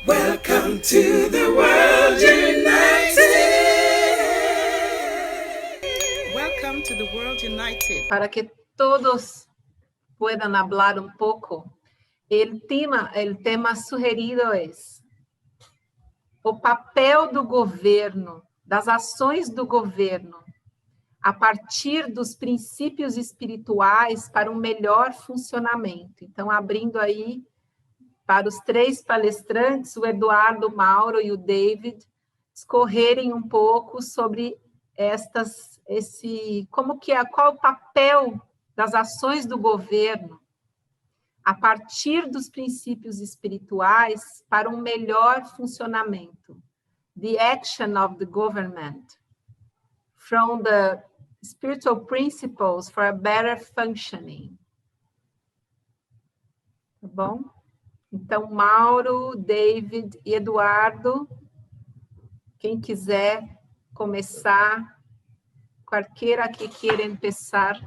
Welcome to the World United. Welcome to the World United. Para que todos puedan hablar un poco, el tema sugerido es o papel do governo, das ações do governo, a partir dos princípios espirituais para um melhor funcionamento. Então, abrindo aí para os três palestrantes, o Eduardo, o Mauro e o David, discorrerem um pouco sobre qual o papel das ações do governo a partir dos princípios espirituais para um melhor funcionamento. The action of the government from the spiritual principles for a better functioning. Tá bom? Então, Mauro, David e Eduardo, quem quiser começar, qualquer que queira empezar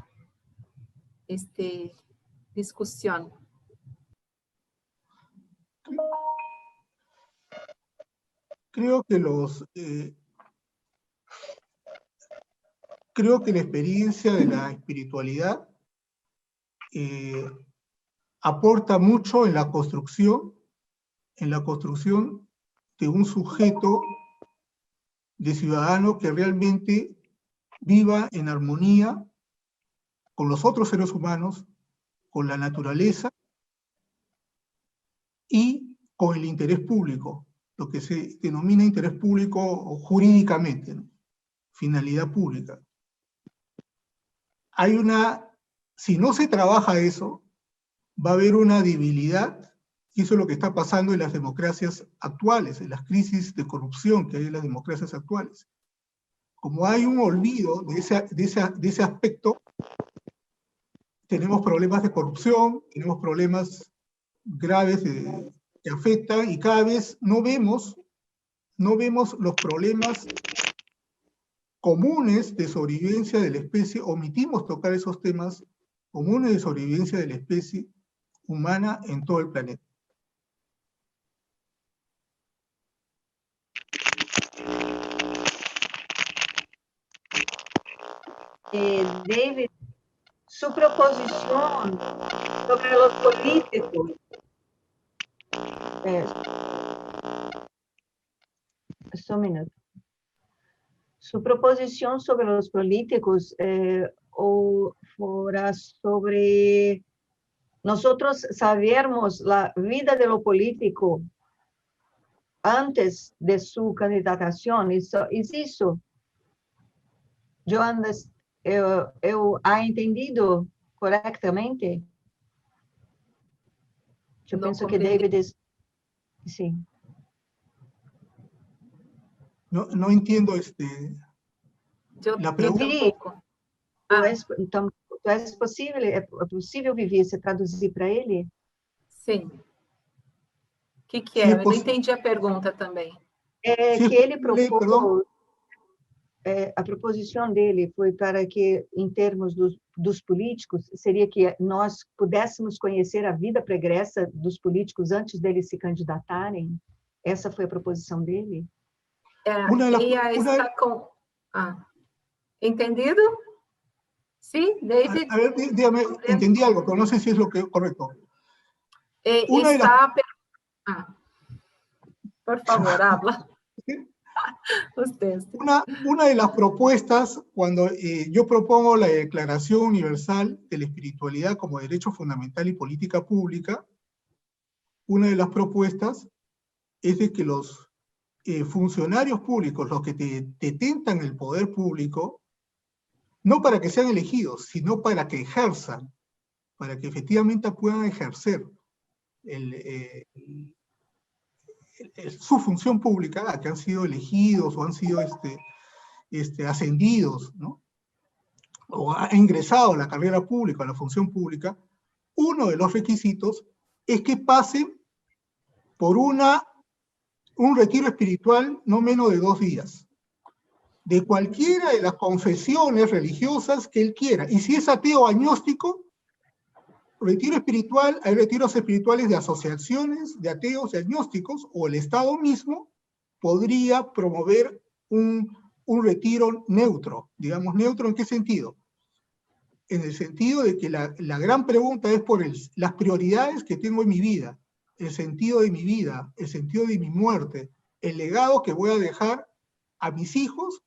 esta discussão. Creo que la experiencia de la espiritualidad aporta mucho en la construcción de un sujeto de ciudadano que realmente viva en armonía con los otros seres humanos, con la naturaleza y con el interés público, lo que se denomina interés público jurídicamente, ¿no? Finalidad pública. Si no se trabaja eso, va a haber una debilidad, y eso es lo que está pasando en las democracias actuales, en las crisis de corrupción que hay en las democracias actuales. Como hay un olvido de ese aspecto, tenemos problemas de corrupción, tenemos problemas graves que afectan, y cada vez no vemos los problemas comunes de sobrevivencia de la especie, omitimos tocar esos temas comunes de sobrevivencia de la especie humana en todo el planeta. David, su proposición sobre los políticos. Un minuto. Su proposición sobre los políticos o fuera sobre nosotros sabermos la vida de lo político antes de su candidatación. ¿Es eso? Yo he entendido correctamente? Yo pienso que David es... Sí. No entiendo la pregunta. Então, é possível, Vivi, você traduzir para ele? Sim. O que é? Eu não entendi a pergunta também. Que ele propôs, a proposição dele foi para que, em termos dos políticos, seria que nós pudéssemos conhecer a vida pregressa dos políticos antes deles se candidatarem? Essa foi a proposição dele? ¿Entendido? ¿Sí, David? A ver, dígame, entendí algo, pero no sé si es lo correcto. Por favor, habla. Usted. Una de las propuestas, cuando yo propongo la Declaración Universal de la Espiritualidad como derecho fundamental y política pública, una de las propuestas es de que los funcionarios públicos, los que detentan el poder público, no para que sean elegidos, sino para que ejerzan, para que efectivamente puedan ejercer su función pública, a que han sido elegidos o han sido ascendidos, ¿no? O ha ingresado a la carrera pública, a la función pública. Uno de los requisitos es que pasen por un retiro espiritual no menos de 2 días, de cualquiera de las confesiones religiosas que él quiera. Y si es ateo agnóstico, retiro espiritual, hay retiros espirituales de asociaciones, de ateos, de agnósticos, o el Estado mismo podría promover un retiro neutro. Digamos, ¿neutro en qué sentido? En el sentido de que la gran pregunta es por las prioridades que tengo en mi vida, el sentido de mi vida, el sentido de mi muerte, el legado que voy a dejar a mis hijos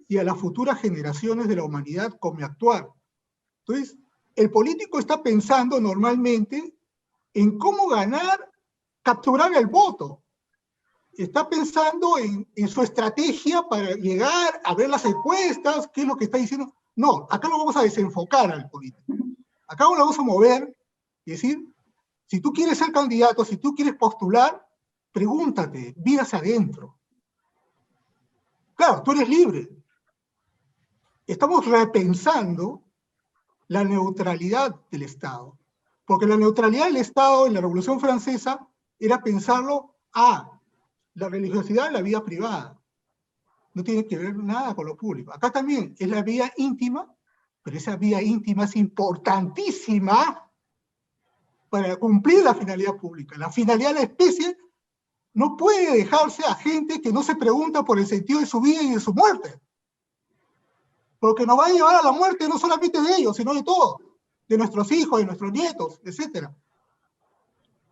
y a las futuras generaciones de la humanidad con mi actuar. Entonces, el político está pensando normalmente en cómo ganar, capturar el voto. Está pensando en su estrategia para llegar a ver las encuestas, qué es lo que está diciendo. No, acá lo vamos a desenfocar al político. Acá lo vamos a mover y decir, si tú quieres ser candidato, si tú quieres postular, pregúntate, mira hacia adentro. Claro, tú eres libre. Estamos repensando la neutralidad del Estado. Porque la neutralidad del Estado en la Revolución Francesa era pensarlo la religiosidad es la vida privada. No tiene que ver nada con lo público. Acá también es la vida íntima, pero esa vida íntima es importantísima para cumplir la finalidad pública. La finalidad de la especie no puede dejarse a gente que no se pregunta por el sentido de su vida y de su muerte. Porque nos va a llevar a la muerte no solamente de ellos, sino de todos, de nuestros hijos, de nuestros nietos, etc.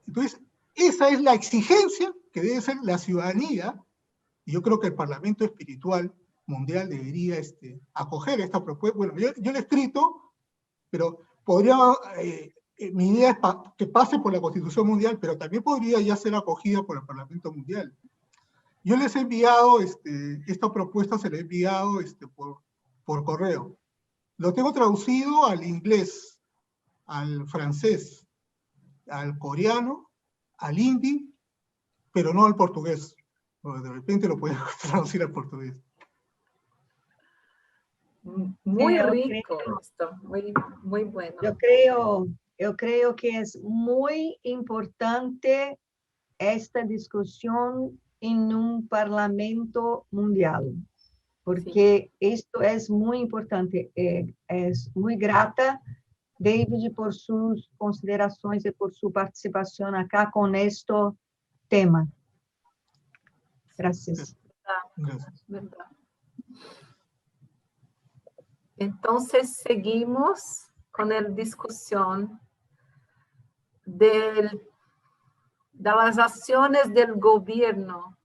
Entonces, esa es la exigencia que debe ser la ciudadanía, y yo creo que el Parlamento Espiritual Mundial debería acoger esta propuesta. Bueno, yo lo he escrito, pero podría, mi idea es que pase por la Constitución Mundial, pero también podría ya ser acogida por el Parlamento Mundial. Yo les he enviado, esta propuesta se la he enviado por correo. Lo tengo traducido al inglés, al francés, al coreano, al hindi, pero no al portugués. Porque de repente lo pueden traducir al portugués. Muy rico esto, muy bueno. Eu creio que é muito importante esta discussão em um parlamento mundial, porque isto é muito importante. É muito grata, David, por suas considerações e por sua participação acá com este tema. Gracias. Verdad. Entonces, seguimos con la discusión de las acciones del gobierno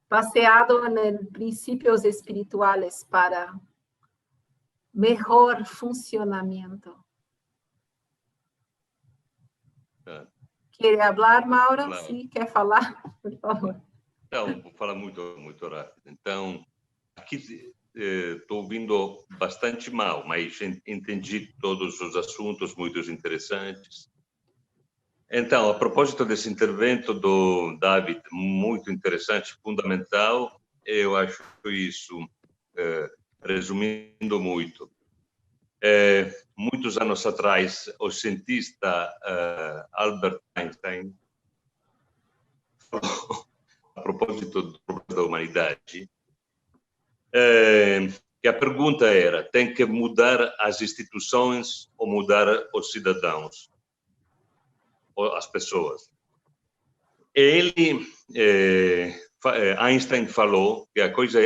baseado en principios espirituales para mejor funcionamiento. ¿Quiere hablar, Mauro? Claro. Sí, ¿quer falar? Por favor. Então, vou falar muito rápido. Então, aqui estou ouvindo bastante mal, mas entendi todos os assuntos muito interessantes. Então, a propósito desse intervento do David, muito interessante, fundamental, eu acho isso, resumindo muito, muitos anos atrás, o cientista Albert Einstein falou, a propósito do problema da humanidade, que a pergunta era, tem que mudar as instituições ou mudar os cidadãos, ou as pessoas? Ele, Einstein falou que a coisa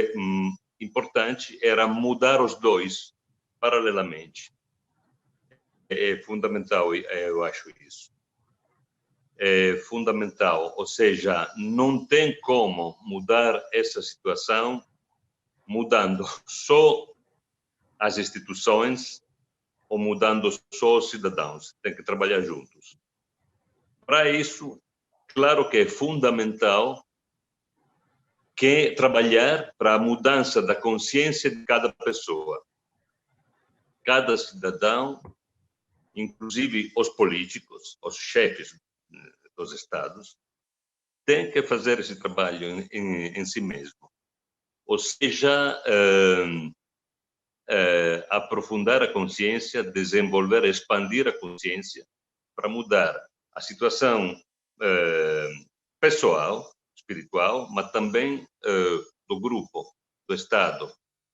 importante era mudar os dois paralelamente. É fundamental, eu acho isso. É fundamental, ou seja, não tem como mudar essa situação mudando só as instituições ou mudando só os cidadãos. Tem que trabalhar juntos. Para isso, claro que é fundamental que trabalhar para a mudança da consciência de cada pessoa. Cada cidadão, inclusive os políticos, os chefes dos estados, tem que fazer esse trabalho em si mesmo. Ou seja, aprofundar a consciência, desenvolver, expandir a consciência para mudar a situação pessoal, espiritual, mas também do grupo, do Estado,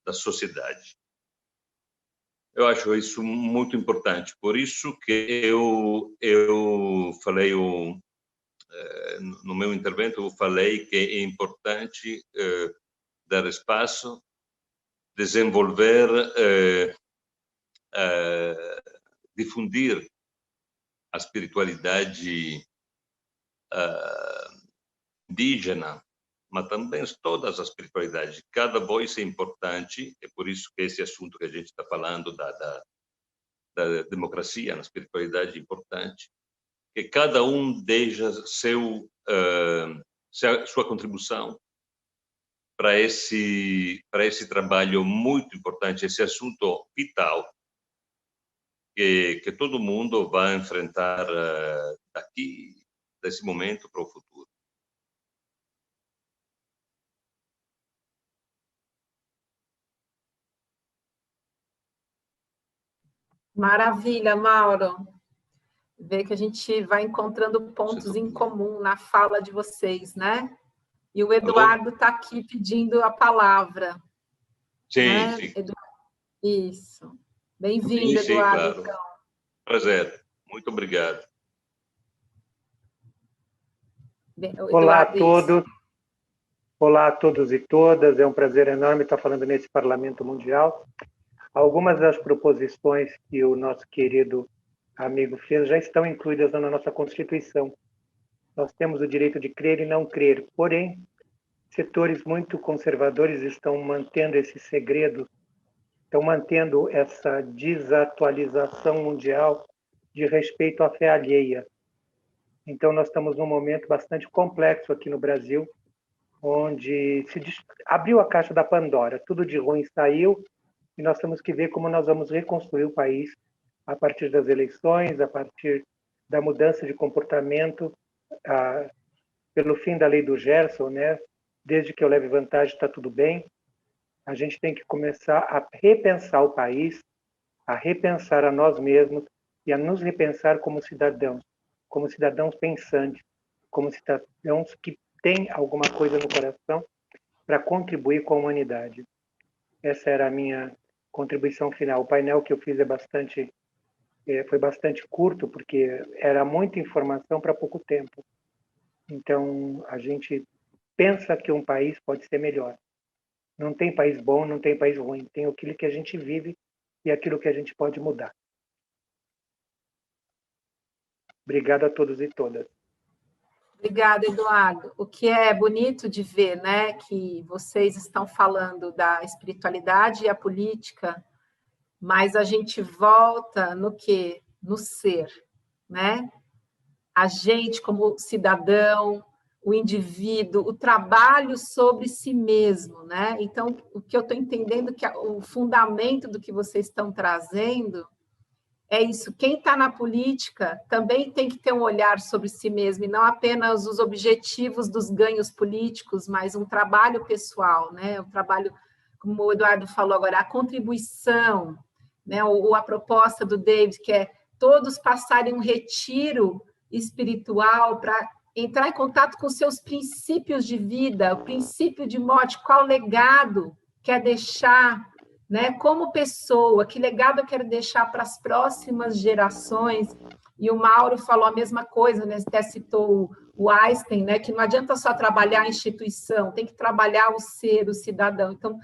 da sociedade. Eu acho isso muito importante. Por isso que eu falei, no meu intervento, eu falei que é importante dar espaço, desenvolver, difundir a espiritualidade indígena, mas também todas as espiritualidades. Cada voz é importante, é por isso que esse assunto que a gente está falando da democracia na espiritualidade é importante, que cada um deixa sua contribuição para esse trabalho muito importante, esse assunto vital que todo mundo vai enfrentar desse momento para o futuro. Maravilha, Mauro. Ver que a gente vai encontrando pontos em comum na fala de vocês, né? E o Eduardo está aqui pedindo a palavra. Sim, né? sim. Isso. Bem-vindo, Eduardo. Claro. Então. Prazer. Muito obrigado. Olá a todos. Olá a todos e todas. É um prazer enorme estar falando nesse Parlamento Mundial. Algumas das proposições que o nosso querido amigo fez já estão incluídas na nossa Constituição. Nós temos o direito de crer e não crer, porém, setores muito conservadores estão mantendo esse segredo, estão mantendo essa desatualização mundial de respeito à fé alheia. Então, nós estamos num momento bastante complexo aqui no Brasil, onde se abriu a caixa da Pandora, tudo de ruim saiu, e nós temos que ver como nós vamos reconstruir o país a partir das eleições, a partir da mudança de comportamento, pelo fim da lei do Gerson, né? Desde que eu leve vantagem, está tudo bem. A gente tem que começar a repensar o país, a repensar a nós mesmos e a nos repensar como cidadãos pensantes, como cidadãos que têm alguma coisa no coração para contribuir com a humanidade. Essa era a minha contribuição final. O painel que eu fiz foi bastante curto, porque era muita informação para pouco tempo. Então, a gente pensa que um país pode ser melhor. Não tem país bom, não tem país ruim. Tem aquilo que a gente vive e aquilo que a gente pode mudar. Obrigado a todos e todas. Obrigada, Eduardo. O que é bonito de ver, né, que vocês estão falando da espiritualidade e a política, mas a gente volta no quê? No ser, né? A gente como cidadão, o indivíduo, o trabalho sobre si mesmo, né? Então, o que eu estou entendendo que o fundamento do que vocês estão trazendo é isso. Quem está na política também tem que ter um olhar sobre si mesmo, e não apenas os objetivos dos ganhos políticos, mas um trabalho pessoal, né? Um trabalho, como o Eduardo falou agora, a contribuição, né? Ou a proposta do David, que é todos passarem um retiro espiritual para entrar em contato com seus princípios de vida, o princípio de morte, qual legado quer deixar, né? Como pessoa, que legado eu quero deixar para as próximas gerações? E o Mauro falou a mesma coisa, né? Até citou o Einstein, né? Que não adianta só trabalhar a instituição, tem que trabalhar o ser, o cidadão. Então,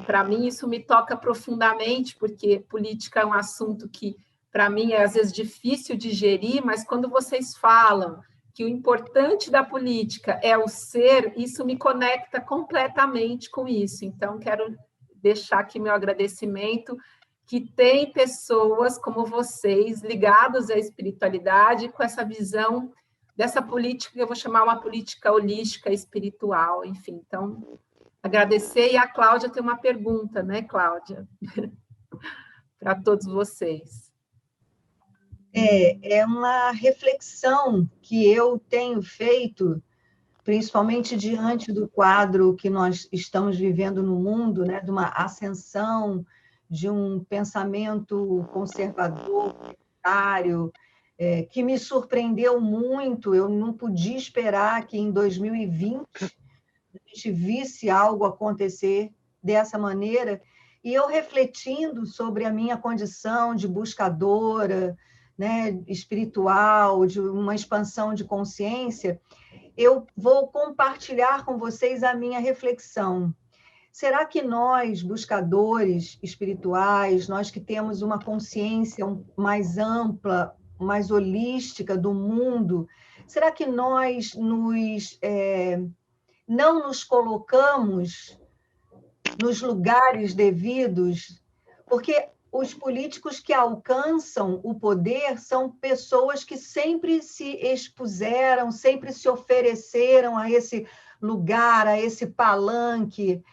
para mim, isso me toca profundamente, porque política é um assunto que, para mim, é às vezes difícil de digerir, mas quando vocês falam que o importante da política é o ser, isso me conecta completamente com isso. Então, quero deixar aqui meu agradecimento, que tem pessoas como vocês ligados à espiritualidade, com essa visão dessa política, que eu vou chamar uma política holística espiritual, enfim. Então, agradecer, e a Cláudia tem uma pergunta, né, Cláudia? Para todos vocês. É uma reflexão que eu tenho feito, principalmente diante do quadro que nós estamos vivendo no mundo, né, de uma ascensão de um pensamento conservador, sectário, que me surpreendeu muito. Eu não podia esperar que em 2020 a gente visse algo acontecer dessa maneira, E eu refletindo sobre a minha condição de buscadora, né, espiritual, de uma expansão de consciência, eu vou compartilhar com vocês a minha reflexão. Será que nós, buscadores espirituais, nós que temos uma consciência mais ampla, mais holística do mundo, será que nós não nos colocamos nos lugares devidos? Porque os políticos que alcançam o poder são pessoas que sempre se expuseram, sempre se ofereceram a esse lugar, a esse palanque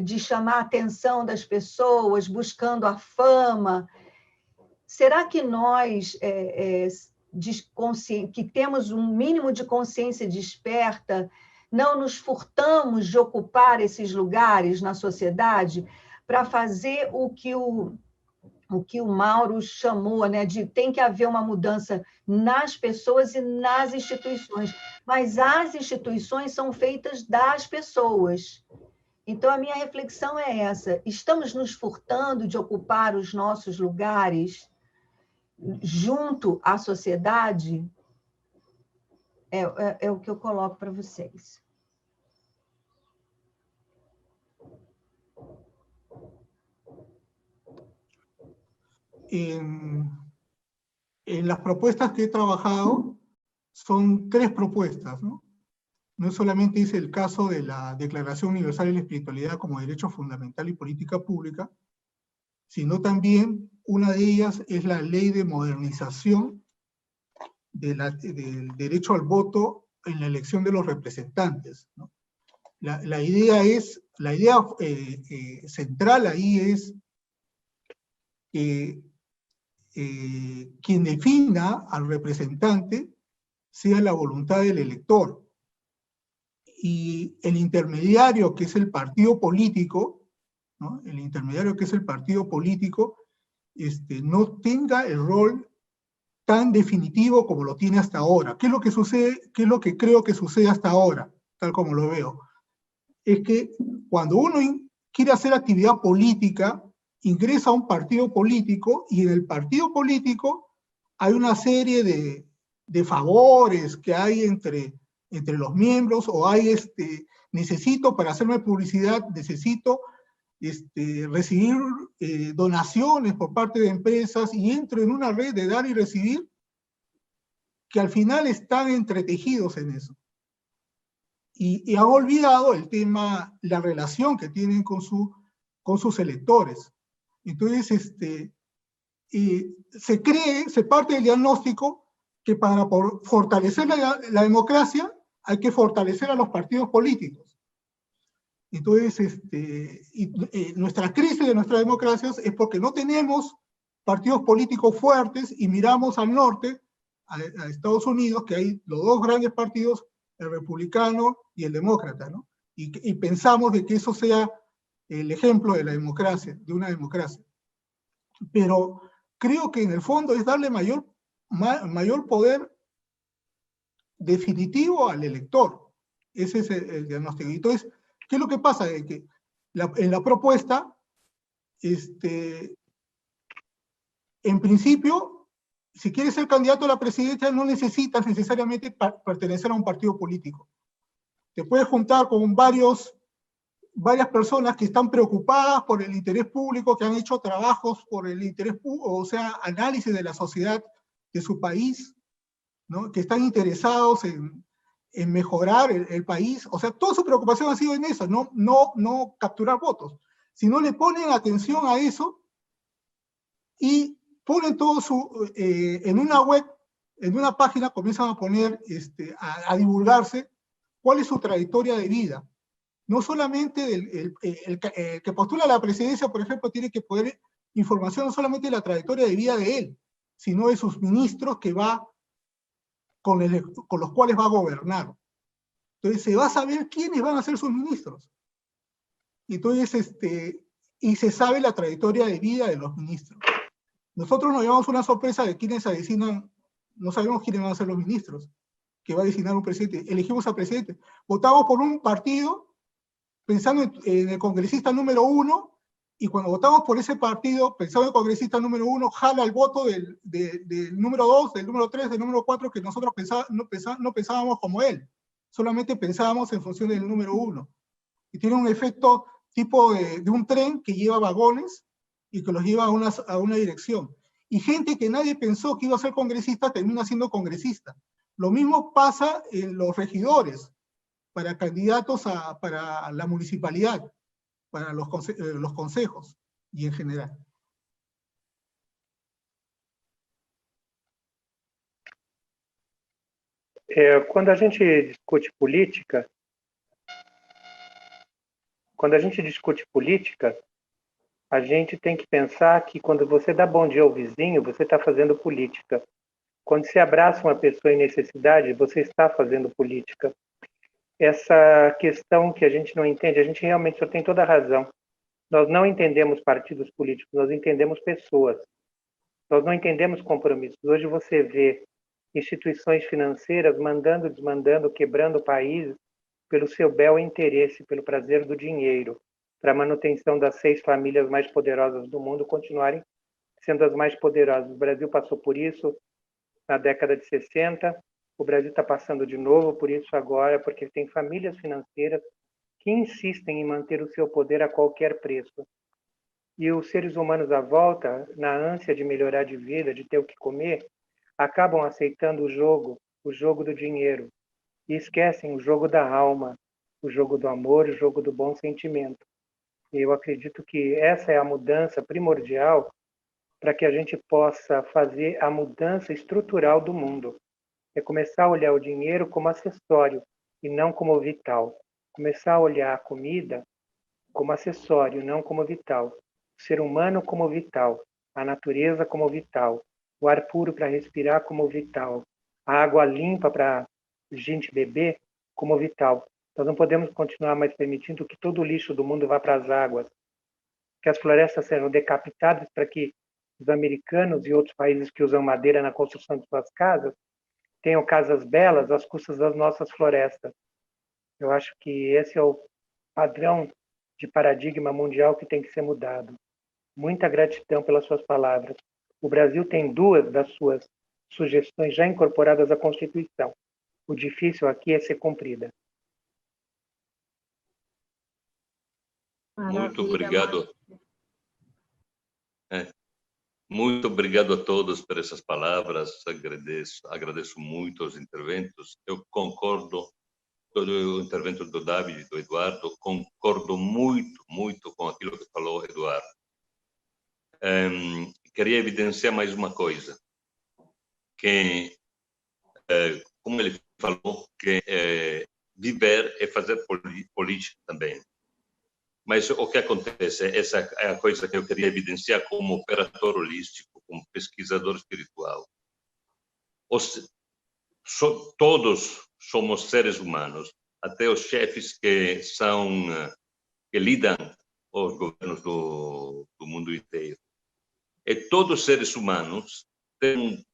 de chamar a atenção das pessoas, buscando a fama. Será que nós, que temos um mínimo de consciência desperta, não nos furtamos de ocupar esses lugares na sociedade para fazer o que o Mauro chamou, né, de tem que haver uma mudança nas pessoas e nas instituições, mas as instituições são feitas das pessoas. Então, a minha reflexão é essa: estamos nos furtando de ocupar os nossos lugares junto à sociedade? É o que eu coloco para vocês. En las propuestas que he trabajado, son 3 propuestas, ¿no? No solamente es el caso de la Declaración Universal de la Espiritualidad como derecho fundamental y política pública, sino también una de ellas es la ley de modernización del derecho al voto en la elección de los representantes, ¿no? La idea central ahí es que quien defina al representante sea la voluntad del elector, y el intermediario, que es el partido político, ¿no? El intermediario, que es el partido político, no tenga el rol tan definitivo como lo tiene hasta ahora. ¿Qué es lo que sucede? ¿Qué es lo que creo que sucede hasta ahora, tal como lo veo? Es que cuando uno quiere hacer actividad política, ingresa a un partido político, y en el partido político hay una serie de favores que hay entre los miembros, o hay, necesito, para hacerme publicidad, necesito recibir donaciones por parte de empresas, y entro en una red de dar y recibir, que al final están entretejidos en eso. Y han olvidado el tema, la relación que tienen con sus electores. Entonces, se parte del diagnóstico que para fortalecer la democracia hay que fortalecer a los partidos políticos. Entonces, nuestra crisis de nuestras democracias es porque no tenemos partidos políticos fuertes, y miramos al norte, a Estados Unidos, que hay los 2 grandes partidos, el republicano y el demócrata, ¿no? Y pensamos de que eso sea el ejemplo de la democracia, de una democracia. Pero creo que en el fondo es darle mayor poder definitivo al elector. Ese es el diagnóstico. Entonces, ¿qué es lo que pasa? Es que en la propuesta, en principio, si quieres ser candidato a la presidencia, no necesitas necesariamente pertenecer a un partido político. Te puedes juntar con varias personas que están preocupadas por el interés público, que han hecho trabajos por el interés público, o sea, análisis de la sociedad de su país, ¿no? Que están interesados en mejorar el país. O sea, toda su preocupación ha sido en eso, no capturar votos, sino le ponen atención a eso, y ponen todo en una web, en una página, comienzan a poner, a divulgarse cuál es su trayectoria de vida. No solamente el que postula a la presidencia, por ejemplo, tiene que poner información no solamente de la trayectoria de vida de él, sino de sus ministros con los cuales va a gobernar. Entonces se va a saber quiénes van a ser sus ministros. Entonces, y se sabe la trayectoria de vida de los ministros. Nosotros nos llevamos una sorpresa de quienes se designan, no sabemos quiénes van a ser los ministros que va a designar un presidente. Elegimos al presidente. Votamos por un partido pensando en el congresista número 1, y cuando votamos por ese partido, pensaba el congresista número 1 jala el voto del número 2, del número 3, del número 4, que nosotros no pensábamos como él, solamente pensábamos en función del número 1. Y tiene un efecto tipo de un tren que lleva vagones y que los lleva a una dirección. Y gente que nadie pensó que iba a ser congresista termina siendo congresista. Lo mismo pasa en los regidores, para candidatos para la municipalidad, para los consejos y en general. Quando a gente discute política, a gente tem que pensar que quando você dá bom dia ao vizinho, você está fazendo política. Quando você abraça uma pessoa em necessidade, você está fazendo política. Essa questão que a gente não entende, a gente realmente só tem toda a razão. Nós não entendemos partidos políticos, nós entendemos pessoas. Nós não entendemos compromissos. Hoje você vê instituições financeiras mandando, desmandando, quebrando países pelo seu bel interesse, pelo prazer do dinheiro, para a manutenção das 6 famílias mais poderosas do mundo continuarem sendo as mais poderosas. O Brasil passou por isso na década de 60, o Brasil está passando de novo por isso agora, porque tem famílias financeiras que insistem em manter o seu poder a qualquer preço. E os seres humanos à volta, na ânsia de melhorar de vida, de ter o que comer, acabam aceitando o jogo do dinheiro, e esquecem o jogo da alma, o jogo do amor, o jogo do bom sentimento. E eu acredito que essa é a mudança primordial para que a gente possa fazer a mudança estrutural do mundo. É começar a olhar o dinheiro como acessório e não como vital. Começar a olhar a comida como acessório, não como vital. O ser humano como vital, a natureza como vital, o ar puro para respirar como vital, a água limpa para a gente beber como vital. Nós não podemos continuar mais permitindo que todo o lixo do mundo vá para as águas, que as florestas sejam decapitadas para que os americanos e outros países que usam madeira na construção de suas casas tenham casas belas às custas das nossas florestas. Eu acho que esse é o padrão de paradigma mundial que tem que ser mudado. Muita gratidão pelas suas palavras. O Brasil tem 2 das suas sugestões já incorporadas à Constituição. O difícil aqui é ser cumprida. Muito obrigado. Muito obrigado a todos por essas palavras. Agradeço muito os interventos. Eu concordo todo o intervento do David e do Eduardo. Concordo muito com aquilo que falou Eduardo. Queria evidenciar mais uma coisa, que, como ele falou, que viver é fazer política também. Mas o que acontece, essa é a coisa que eu queria evidenciar como operador holístico, como pesquisador espiritual. Todos somos seres humanos, até os chefes que lidam os governos do mundo inteiro. E todos os seres humanos têm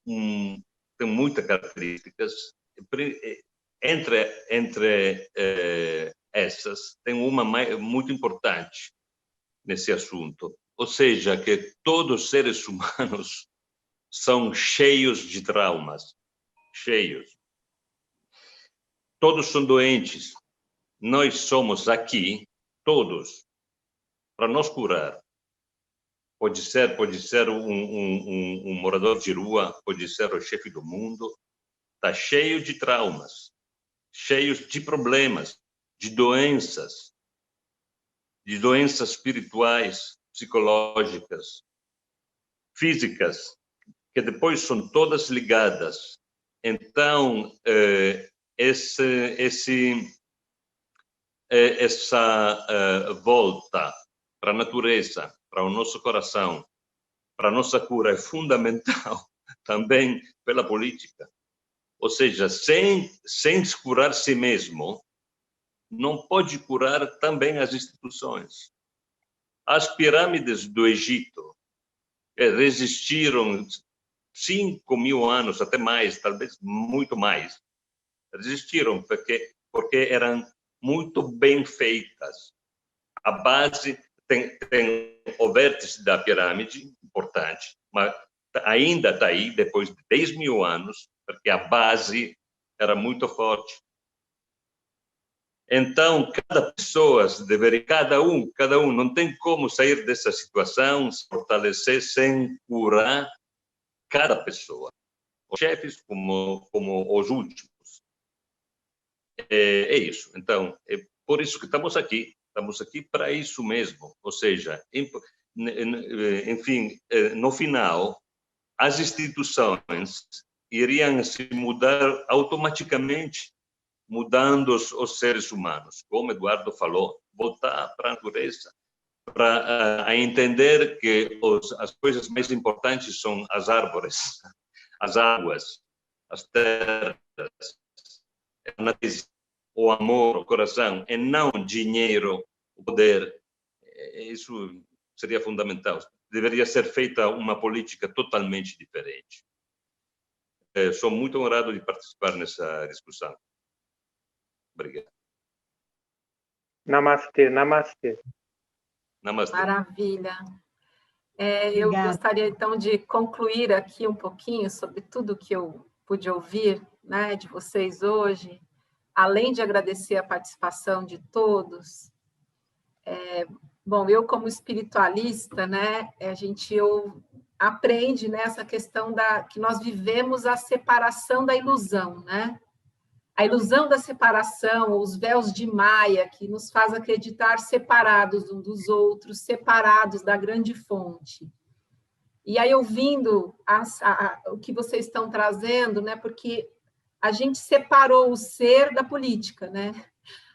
muitas características. Entre essas, tem uma muito importante nesse assunto. Ou seja, que todos os seres humanos são cheios de traumas. Cheios. Todos são doentes. Nós somos aqui, todos, para nos curar. Pode ser um morador de rua, pode ser o chefe do mundo. Está cheio de traumas, cheios de problemas, de doenças espirituais, psicológicas, físicas, que depois são todas ligadas. Então, essa volta para a natureza, para o nosso coração, para a nossa cura é fundamental também pela política. Ou seja, sem curar si mesmo, não pode curar também as instituições. As pirâmides do Egito resistiram 5.000 anos, até mais, talvez muito mais. Resistiram porque eram muito bem feitas. A base tem o vértice da pirâmide, importante, mas ainda está aí, depois de 10 mil anos, porque a base era muito forte. Então, cada pessoa deveria, cada um, não tem como sair dessa situação, se fortalecer sem curar cada pessoa, os chefes como os últimos. É isso. Então, é por isso que estamos aqui para isso mesmo. Ou seja, enfim, no final, as instituições iriam se mudar automaticamente, mudando os seres humanos, como Eduardo falou, voltar para a natureza, para entender que as coisas mais importantes são as árvores, as águas, as terras, o amor, o coração, e não dinheiro, o poder. Isso seria fundamental. Deveria ser feita uma política totalmente diferente. Sou muito honrado de participar nessa discussão. Obrigado. Namastê, namastê. Namastê. Maravilha. Eu gostaria, então, de concluir aqui um pouquinho sobre tudo que eu pude ouvir, né, de vocês hoje, além de agradecer a participação de todos. Bom, eu, como espiritualista, né, eu aprende nessa questão que nós vivemos a separação da ilusão, né? A ilusão da separação, os véus de Maia, que nos faz acreditar separados uns dos outros, separados da grande fonte. E aí, ouvindo o que vocês estão trazendo, né, porque a gente separou o ser da política, né?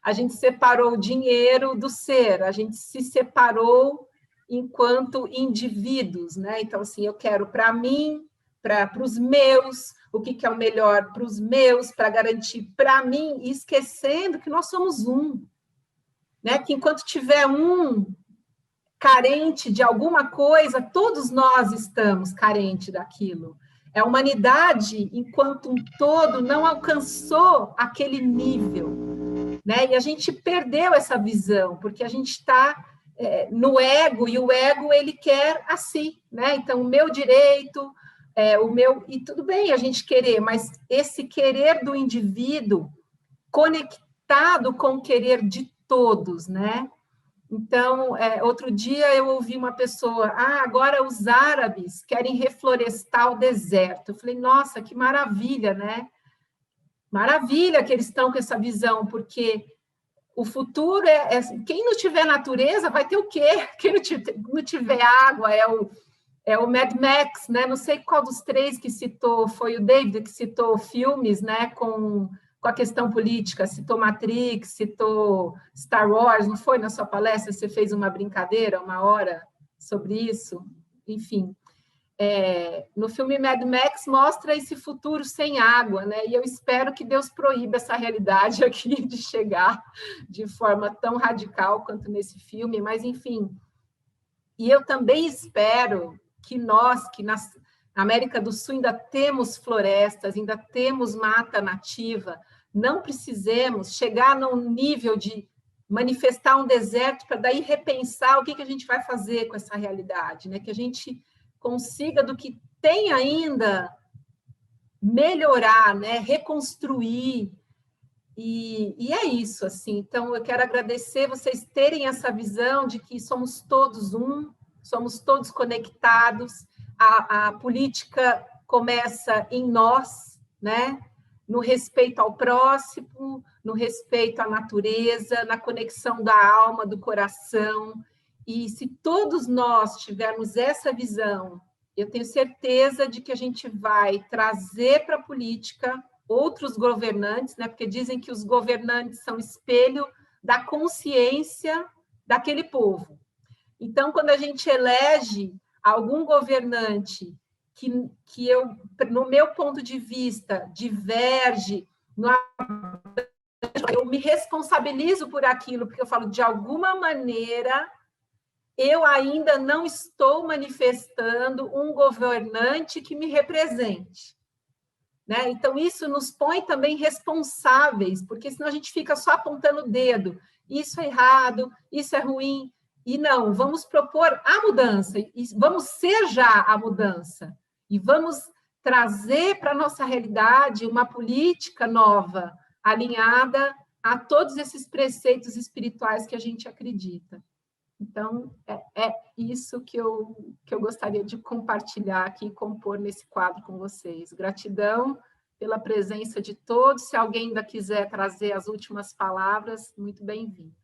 A gente separou o dinheiro do ser, a gente se separou enquanto indivíduos, né? Então, assim, eu quero para mim, para os meus, o que é o melhor para os meus, para garantir para mim, e esquecendo que nós somos um, né? Que enquanto tiver um carente de alguma coisa, todos nós estamos carentes daquilo. A humanidade, enquanto um todo, não alcançou aquele nível, né? E a gente perdeu essa visão, porque a gente está no ego, e o ego ele quer a si, né? Então, o meu direito, o meu... E tudo bem a gente querer, mas esse querer do indivíduo conectado com o querer de todos, né? Então, outro dia eu ouvi uma pessoa, agora os árabes querem reflorestar o deserto. Eu falei, nossa, que maravilha, né? Maravilha que eles estão com essa visão, porque o futuro quem não tiver natureza vai ter o quê? Quem não tiver água é o Mad Max, né? Não sei qual dos três que citou, foi o David que citou filmes, né, com a questão política, citou Matrix, citou Star Wars, não foi na sua palestra? Você fez uma brincadeira, uma hora, sobre isso? Enfim, no filme Mad Max mostra esse futuro sem água, né? E eu espero que Deus proíba essa realidade aqui de chegar de forma tão radical quanto nesse filme, mas enfim. E eu também espero que nós, que na América do Sul ainda temos florestas, ainda temos mata nativa, não precisemos chegar num nível de manifestar um deserto para daí repensar o que a gente vai fazer com essa realidade, né? Que a gente consiga, do que tem ainda, melhorar, né? Reconstruir. E é isso, assim. Então, eu quero agradecer vocês terem essa visão de que somos todos um, somos todos conectados. A política começa em nós, né? No respeito ao próximo, no respeito à natureza, na conexão da alma, do coração. E se todos nós tivermos essa visão, eu tenho certeza de que a gente vai trazer para a política outros governantes, né? Porque dizem que os governantes são espelho da consciência daquele povo. Então, quando a gente elege algum governante que eu, no meu ponto de vista, diverge, eu me responsabilizo por aquilo, porque eu falo, de alguma maneira, eu ainda não estou manifestando um governante que me represente. Né? Então, isso nos põe também responsáveis, porque senão a gente fica só apontando o dedo. Isso é errado, isso é ruim. E não, vamos propor a mudança, e vamos ser já a mudança, e vamos trazer para a nossa realidade uma política nova, alinhada a todos esses preceitos espirituais que a gente acredita. Então, é isso que eu gostaria de compartilhar aqui e compor nesse quadro com vocês. Gratidão pela presença de todos. Se alguém ainda quiser trazer as últimas palavras, muito bem-vindo.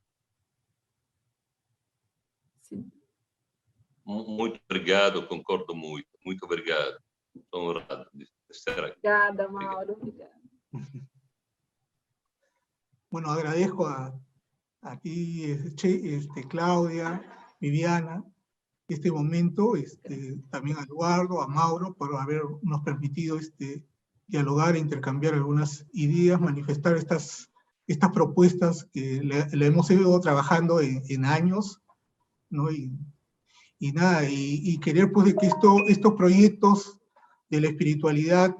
Muito obrigado, concordo muito. Muito obrigado. Estou honrado de estar aqui. Obrigada, Mauro. Obrigada. Bueno, agradezco aquí Claudia, Viviana, este momento, también a Eduardo, a Mauro, por habernos permitido dialogar, intercambiar algunas ideas, manifestar estas propuestas que le hemos ido trabajando en años, ¿no? Y nada, y querer pues de que estos proyectos de la espiritualidad,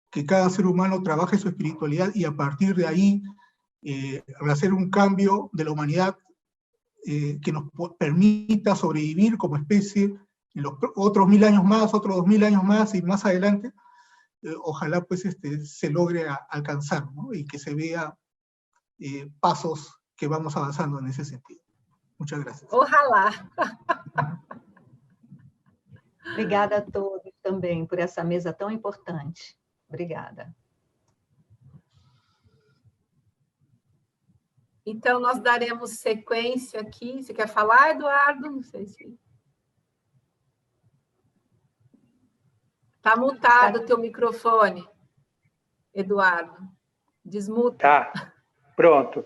que cada ser humano trabaje su espiritualidad y a partir de ahí hacer un cambio de la humanidad que nos permita sobrevivir como especie en los otros 1000 años más, otros 2000 años más y más adelante, ojalá pues se logre alcanzar, ¿no? Y que se vea pasos que vamos avanzando en ese sentido. Muchas gracias. Ojalá. Obrigada a todos também por essa mesa tão importante. Obrigada. Então, nós daremos sequência aqui. Você quer falar, Eduardo? Não sei se... Está mutado o teu microfone, Eduardo. Desmuta. Tá, pronto.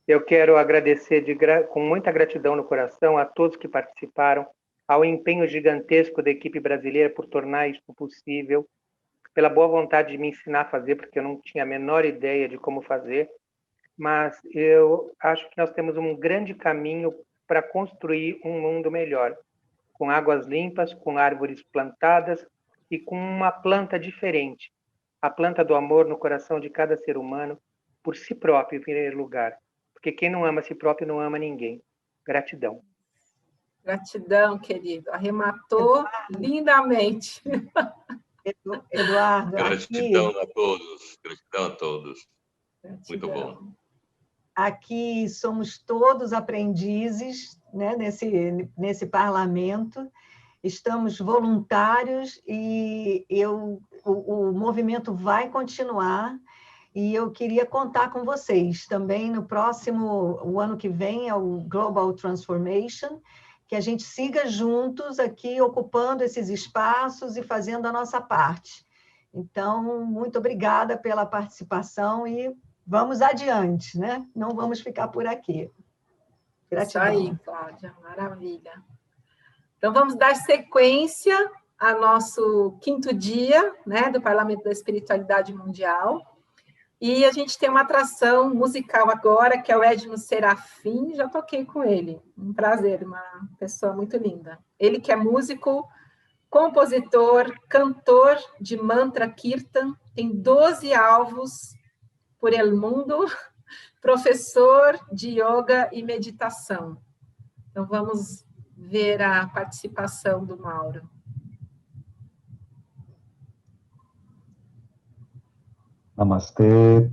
Eu quero agradecer com muita gratidão no coração a todos que participaram, ao empenho gigantesco da equipe brasileira por tornar isso possível, pela boa vontade de me ensinar a fazer, porque eu não tinha a menor ideia de como fazer, mas eu acho que nós temos um grande caminho para construir um mundo melhor, com águas limpas, com árvores plantadas e com uma planta diferente, a planta do amor no coração de cada ser humano, por si próprio, em primeiro lugar. Porque quem não ama a si próprio não ama ninguém. Gratidão. Gratidão, querido. Arrematou lindamente. Eduardo, gratidão aqui... a todos. Gratidão a todos. Gratidão. Muito bom. Aqui somos todos aprendizes, né, nesse parlamento. Estamos voluntários e o movimento vai continuar. E eu queria contar com vocês também o ano que vem, é o Global Transformation, que a gente siga juntos aqui, ocupando esses espaços e fazendo a nossa parte. Então, muito obrigada pela participação e vamos adiante, né? Não vamos ficar por aqui. Gratidão. Isso aí, Cláudia, maravilha. Então, vamos dar sequência ao nosso 5º dia, né, do Parlamento da Espiritualidade Mundial. E a gente tem uma atração musical agora, que é o Edno Serafim, já toquei com ele. Um prazer, uma pessoa muito linda. Ele que é músico, compositor, cantor de mantra kirtan, tem 12 alvos por el mundo, professor de yoga e meditação. Então, vamos ver a participação do Mauro. Namastê,